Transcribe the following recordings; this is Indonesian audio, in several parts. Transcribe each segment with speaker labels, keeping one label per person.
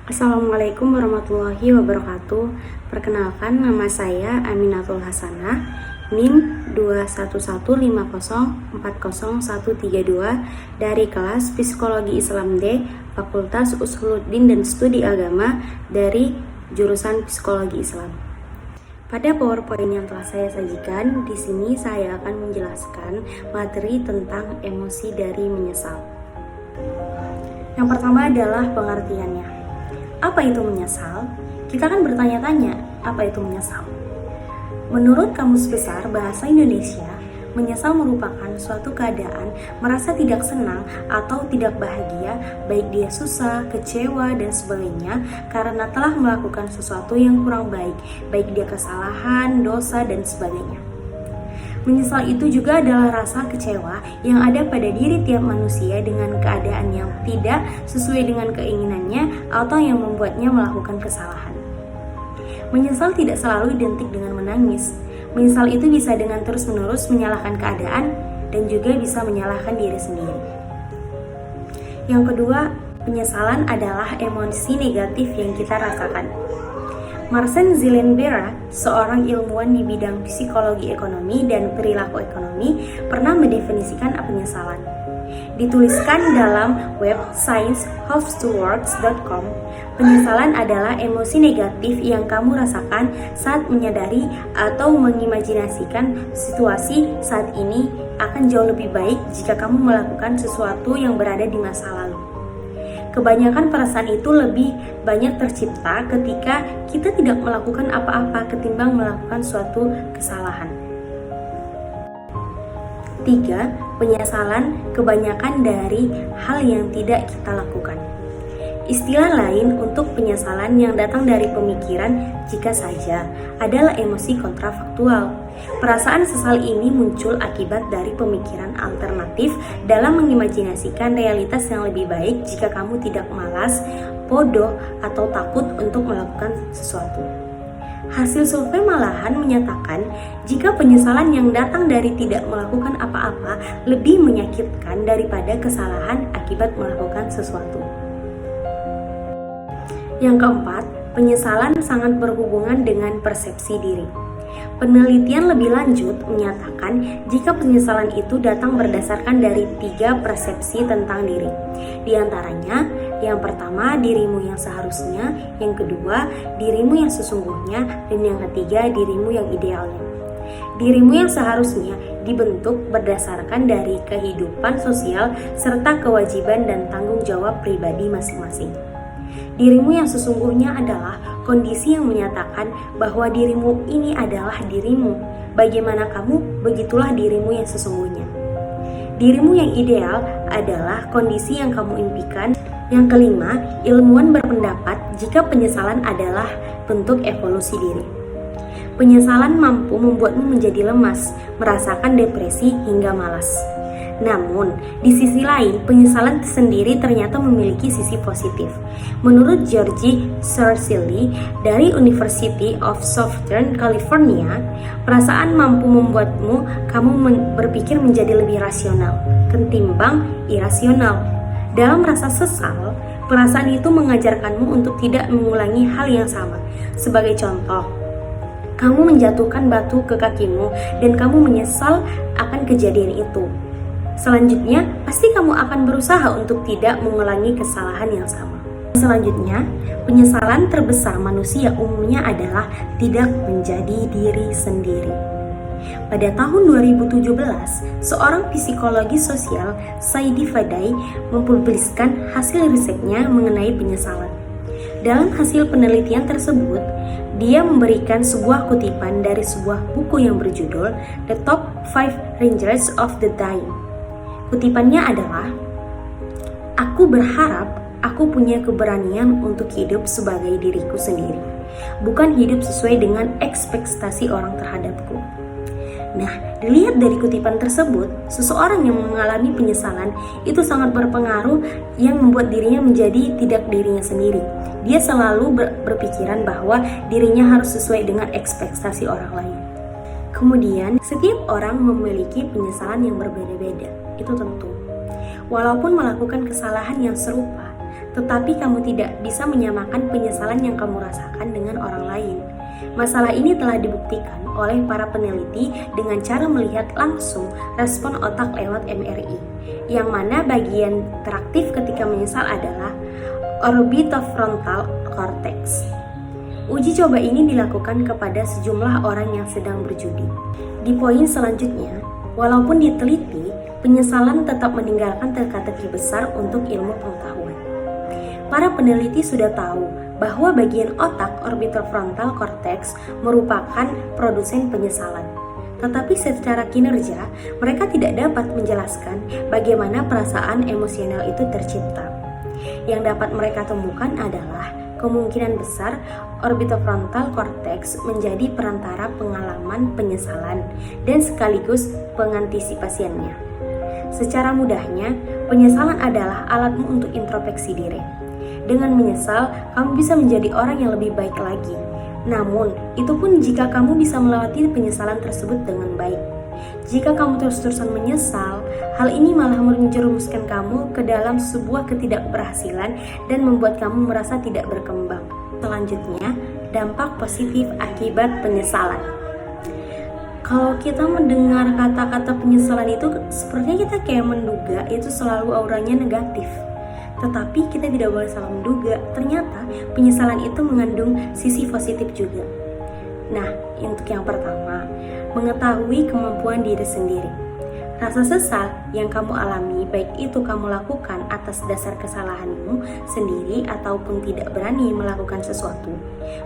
Speaker 1: Assalamualaikum warahmatullahi wabarakatuh. Perkenalkan, nama saya Aminatul Hasanah, NIM 21150400132 dari kelas Psikologi Islam D, Fakultas Usuluddin dan Studi Agama dari jurusan Psikologi Islam. Pada PowerPoint yang telah saya sajikan, di sini saya akan menjelaskan materi tentang emosi dari menyesal. Yang pertama adalah pengertiannya. Apa itu menyesal? Kita akan bertanya-tanya, apa itu menyesal? Menurut Kamus Besar Bahasa Indonesia, menyesal merupakan suatu keadaan merasa tidak senang atau tidak bahagia, baik dia susah, kecewa, dan sebagainya karena telah melakukan sesuatu yang kurang baik, baik dia kesalahan, dosa, dan sebagainya. Menyesal itu juga adalah rasa kecewa yang ada pada diri tiap manusia dengan keadaan yang tidak sesuai dengan keinginannya atau yang membuatnya melakukan kesalahan. Menyesal tidak selalu identik dengan menangis. Menyesal itu bisa dengan terus-menerus menyalahkan keadaan dan juga bisa menyalahkan diri sendiri. Yang kedua, penyesalan adalah emosi negatif yang kita rasakan. Marcel Zillenbera, seorang ilmuwan di bidang psikologi ekonomi dan perilaku ekonomi, pernah mendefinisikan penyesalan. Dituliskan dalam web sciencehowtoworks.com, penyesalan adalah emosi negatif yang kamu rasakan saat menyadari atau mengimajinasikan situasi saat ini akan jauh lebih baik jika kamu melakukan sesuatu yang berada di masa lalu. Kebanyakan perasaan itu lebih banyak tercipta ketika kita tidak melakukan apa-apa ketimbang melakukan suatu kesalahan. 3. Penyesalan kebanyakan dari hal yang tidak kita lakukan. Istilah lain untuk penyesalan yang datang dari pemikiran jika saja adalah emosi kontrafaktual. Perasaan sesal ini muncul akibat dari pemikiran alternatif dalam mengimajinasikan realitas yang lebih baik jika kamu tidak malas, bodoh, atau takut untuk melakukan sesuatu. Hasil survei malahan menyatakan jika penyesalan yang datang dari tidak melakukan apa-apa lebih menyakitkan daripada kesalahan akibat melakukan sesuatu. Yang keempat, penyesalan sangat berhubungan dengan persepsi diri. Penelitian lebih lanjut menyatakan jika penyesalan itu datang berdasarkan dari 3 persepsi tentang diri. Di antaranya, yang pertama dirimu yang seharusnya, yang kedua dirimu yang sesungguhnya, dan yang ketiga dirimu yang idealnya. Dirimu yang seharusnya dibentuk berdasarkan dari kehidupan sosial serta kewajiban dan tanggung jawab pribadi masing-masing. Dirimu yang sesungguhnya adalah kondisi yang menyatakan bahwa dirimu ini adalah dirimu. Bagaimana kamu, begitulah dirimu yang sesungguhnya. Dirimu yang ideal adalah kondisi yang kamu impikan. Yang kelima, ilmuwan berpendapat jika penyesalan adalah bentuk evolusi diri. Penyesalan mampu membuatmu menjadi lemas, merasakan depresi hingga malas. Namun, di sisi lain, penyesalan sendiri ternyata memiliki sisi positif. Menurut George Sarcilli dari University of Southern California, perasaan mampu membuatmu berpikir menjadi lebih rasional ketimbang irasional. Dalam rasa sesal, perasaan itu mengajarkanmu untuk tidak mengulangi hal yang sama. Sebagai contoh, kamu menjatuhkan batu ke kakimu dan kamu menyesal akan kejadian itu. Selanjutnya, pasti kamu akan berusaha untuk tidak mengulangi kesalahan yang sama. Selanjutnya, penyesalan terbesar manusia umumnya adalah tidak menjadi diri sendiri. Pada tahun 2017, seorang psikologi sosial, Saidi Fadai, mempublikasikan hasil risetnya mengenai penyesalan. Dalam hasil penelitian tersebut, dia memberikan sebuah kutipan dari sebuah buku yang berjudul The Top 5 Dangers of the Dying. Kutipannya adalah, "Aku berharap aku punya keberanian untuk hidup sebagai diriku sendiri, bukan hidup sesuai dengan ekspektasi orang terhadapku." Nah, dilihat dari kutipan tersebut, seseorang yang mengalami penyesalan itu sangat berpengaruh yang membuat dirinya menjadi tidak dirinya sendiri. Dia selalu berpikiran bahwa dirinya harus sesuai dengan ekspektasi orang lain. Kemudian, setiap orang memiliki penyesalan yang berbeda-beda, itu tentu. Walaupun melakukan kesalahan yang serupa, tetapi kamu tidak bisa menyamakan penyesalan yang kamu rasakan dengan orang lain. Masalah ini telah dibuktikan oleh para peneliti dengan cara melihat langsung respon otak lewat MRI, yang mana bagian teraktif ketika menyesal adalah orbitofrontal cortex. Uji coba ini dilakukan kepada sejumlah orang yang sedang berjudi. Di poin selanjutnya, walaupun diteliti, penyesalan tetap meninggalkan teka-teki besar untuk ilmu pengetahuan. Para peneliti sudah tahu bahwa bagian otak orbitofrontal cortex merupakan produsen penyesalan. Tetapi secara kinerja, mereka tidak dapat menjelaskan bagaimana perasaan emosional itu tercipta. Yang dapat mereka temukan adalah kemungkinan besar orbitofrontal cortex menjadi perantara pengalaman penyesalan dan sekaligus pengantisipasiannya. Secara mudahnya, penyesalan adalah alatmu untuk introspeksi diri. Dengan menyesal, kamu bisa menjadi orang yang lebih baik lagi. Namun, itu pun jika kamu bisa melewati penyesalan tersebut dengan baik. Jika kamu terus-terusan menyesal, hal ini malah menjerumuskan kamu ke dalam sebuah ketidakberhasilan dan membuat kamu merasa tidak berkembang. Selanjutnya, dampak positif akibat penyesalan. Kalau kita mendengar kata-kata penyesalan itu, sepertinya kita kayak menduga itu selalu auranya negatif. Tetapi kita tidak boleh salah menduga, ternyata penyesalan itu mengandung sisi positif juga. Nah, untuk yang pertama, mengetahui kemampuan diri sendiri. Rasa sesal yang kamu alami, baik itu kamu lakukan atas dasar kesalahanmu sendiri ataupun tidak berani melakukan sesuatu,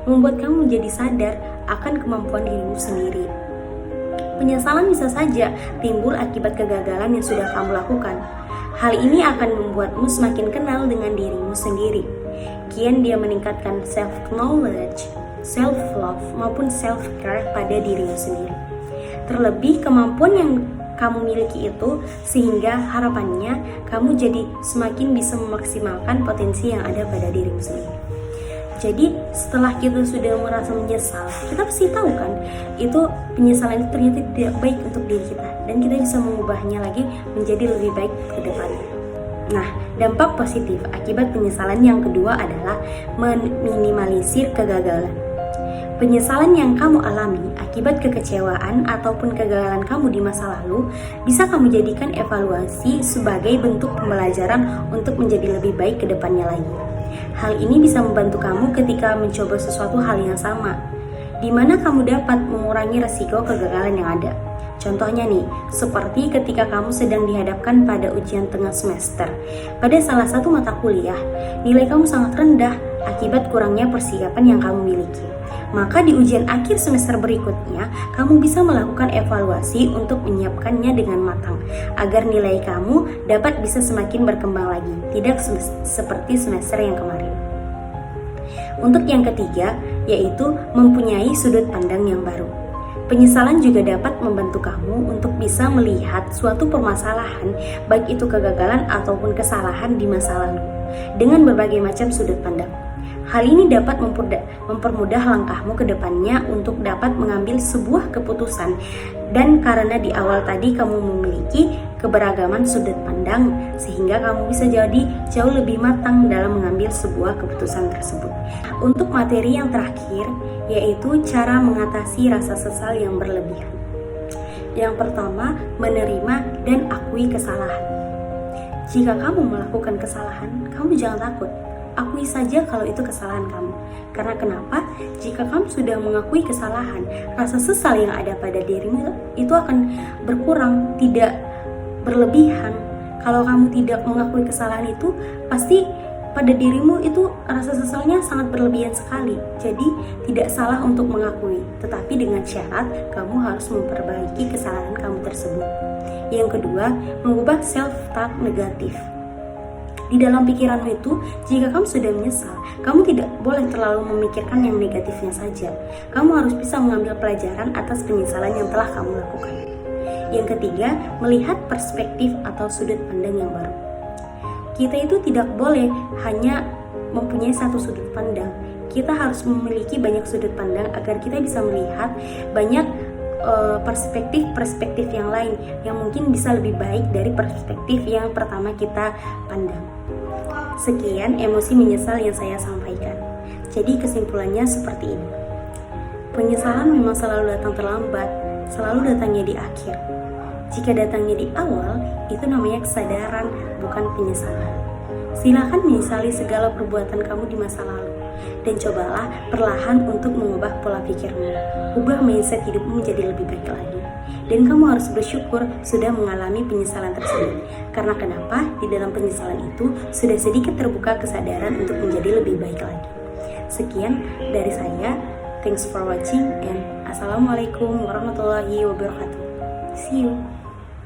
Speaker 1: membuat kamu menjadi sadar akan kemampuan dirimu sendiri. Penyesalan bisa saja timbul akibat kegagalan yang sudah kamu lakukan. Hal ini akan membuatmu semakin kenal dengan dirimu sendiri. Kian dia meningkatkan self-knowledge, self-love, maupun self-care pada dirimu sendiri. Terlebih kemampuan yang kamu miliki itu, sehingga harapannya kamu jadi semakin bisa memaksimalkan potensi yang ada pada dirimu sendiri. Jadi setelah kita sudah merasa menyesal, kita pasti tahu kan, itu penyesalan itu ternyata tidak baik untuk diri kita, dan kita bisa mengubahnya lagi menjadi lebih baik ke depannya. Nah, dampak positif akibat penyesalan yang kedua adalah meminimalisir kegagalan. Penyesalan yang kamu alami akibat kekecewaan ataupun kegagalan kamu di masa lalu bisa kamu jadikan evaluasi sebagai bentuk pembelajaran untuk menjadi lebih baik ke depannya lagi. Hal ini bisa membantu kamu ketika mencoba sesuatu hal yang sama, di mana kamu dapat mengurangi resiko kegagalan yang ada. Contohnya nih, seperti ketika kamu sedang dihadapkan pada ujian tengah semester. Pada salah satu mata kuliah, nilai kamu sangat rendah akibat kurangnya persiapan yang kamu miliki. Maka di ujian akhir semester berikutnya, kamu bisa melakukan evaluasi untuk menyiapkannya dengan matang, agar nilai kamu dapat bisa semakin berkembang lagi, tidak seperti semester yang kemarin. Untuk yang ketiga, yaitu mempunyai sudut pandang yang baru. Penyesalan juga dapat membantu kamu untuk bisa melihat suatu permasalahan, baik itu kegagalan ataupun kesalahan di masa lalu, dengan berbagai macam sudut pandang. Hal ini dapat mempermudah langkahmu ke depannya untuk dapat mengambil sebuah keputusan, dan karena di awal tadi kamu memiliki keberagaman sudut pandang, sehingga kamu bisa jadi jauh lebih matang dalam mengambil sebuah keputusan tersebut. Untuk materi yang terakhir, yaitu cara mengatasi rasa sesal yang berlebihan. Yang pertama, menerima dan akui kesalahan. Jika kamu melakukan kesalahan, kamu jangan takut. Akui saja kalau itu kesalahan kamu. Karena kenapa? Jika kamu sudah mengakui kesalahan, rasa sesal yang ada pada dirimu itu akan berkurang, tidak berlebihan. Kalau kamu tidak mengakui kesalahan itu, pasti pada dirimu itu rasa sesalnya sangat berlebihan sekali. Jadi tidak salah untuk mengakui, tetapi dengan syarat kamu harus memperbaiki kesalahan kamu tersebut. Yang kedua, mengubah self-talk negatif. Di dalam pikiranmu itu, jika kamu sudah menyesal, kamu tidak boleh terlalu memikirkan yang negatifnya saja. Kamu harus bisa mengambil pelajaran atas penyesalan yang telah kamu lakukan. Yang ketiga, melihat perspektif atau sudut pandang yang baru. Kita itu tidak boleh hanya mempunyai satu sudut pandang. Kita harus memiliki banyak sudut pandang agar kita bisa melihat banyak perspektif-perspektif yang lain yang mungkin bisa lebih baik dari perspektif yang pertama kita pandang. Sekian emosi menyesal yang saya sampaikan. Jadi kesimpulannya seperti ini. Penyesalan memang selalu datang terlambat, selalu datangnya di akhir. Jika datangnya di awal, itu namanya kesadaran, bukan penyesalan. Silakan menyesali segala perbuatan kamu di masa lalu, dan cobalah perlahan untuk mengubah pola pikirmu, ubah mindset hidupmu menjadi lebih baik lagi. Dan kamu harus bersyukur sudah mengalami penyesalan tersebut. Karena kenapa? Di dalam penyesalan itu sudah sedikit terbuka kesadaran untuk menjadi lebih baik lagi. Sekian dari saya. Thanks for watching and Assalamualaikum warahmatullahi wabarakatuh. See you.